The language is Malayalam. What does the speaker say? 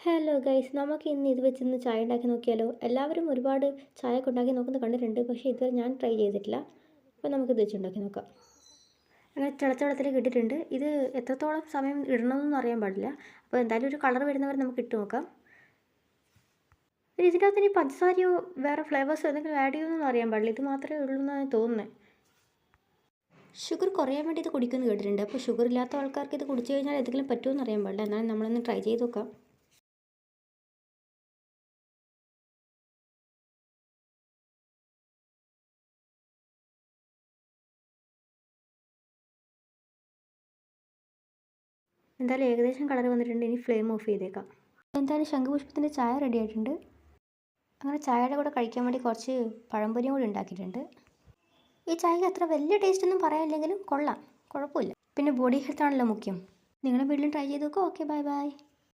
ഹലോ ഗൈസ്, നമുക്ക് ഇന്ന് ഇത് വെച്ചിന്ന് ചായ ഉണ്ടാക്കി നോക്കിയാലോ? എല്ലാവരും ഒരുപാട് ചായ ഒക്കെ ഉണ്ടാക്കി നോക്കുന്നത് കണ്ടിട്ടുണ്ട്, പക്ഷേ ഇതുവരെ ഞാൻ ട്രൈ ചെയ്തിട്ടില്ല. അപ്പോൾ നമുക്കിത് വെച്ചുണ്ടാക്കി നോക്കാം. അങ്ങനെ തിളച്ച വെള്ളത്തിലേക്ക് ഇട്ടിട്ടുണ്ട്. ഇത് എത്രത്തോളം സമയം ഇടണമെന്നൊന്നും അറിയാൻ പാടില്ല. അപ്പോൾ എന്തായാലും ഒരു കളർ വരുന്നവരെ നമുക്ക് ഇട്ട് നോക്കാം. ഇതിൻ്റെ അകത്ത് ഇനി പഞ്ചസാരയോ വേറെ ഫ്ലേവേഴ്സോ എന്തെങ്കിലും ആഡ് ചെയ്യുമെന്നൊന്നും അറിയാൻ പാടില്ല. ഇത് മാത്രമേ ഉള്ളൂ എന്നാണ് തോന്നുന്നത്. ഷുഗർ കുറയാൻ വേണ്ടി ഇത് കുടിക്കുമെന്ന് കേട്ടിട്ടുണ്ട്. അപ്പോൾ ഷുഗർ ഇല്ലാത്ത ആൾക്കാർക്ക് ഇത് കുടിച്ചു കഴിഞ്ഞാൽ എന്തെങ്കിലും പറ്റുമെന്ന് അറിയാൻ പാടില്ല. എന്നാലും നമ്മളൊന്ന് ട്രൈ ചെയ്ത് നോക്കാം. എന്തായാലും ഏകദേശം കളർ വന്നിട്ടുണ്ട്. ഇനി ഫ്ലെയിം ഓഫ് ചെയ്തേക്കാം. എന്തായാലും ശംഖുപുഷ്പത്തിൻ്റെ ചായ റെഡി ആയിട്ടുണ്ട്. അങ്ങനെ ചായയുടെ കൂടെ കഴിക്കാൻ വേണ്ടി കുറച്ച് പഴംപൊരിയും കൂടി ഉണ്ടാക്കിയിട്ടുണ്ട്. ഈ ചായക്ക് അത്ര വലിയ ടേസ്റ്റ് ഒന്നും പറയാനില്ലെങ്കിലും കൊള്ളാം, കുഴപ്പമില്ല. പിന്നെ ബോഡി ഹെൽത്ത് ആണല്ലോ മുഖ്യം. നിങ്ങളുടെ വീട്ടിലും ട്രൈ ചെയ്ത് നോക്കുക. Okay, bye bye.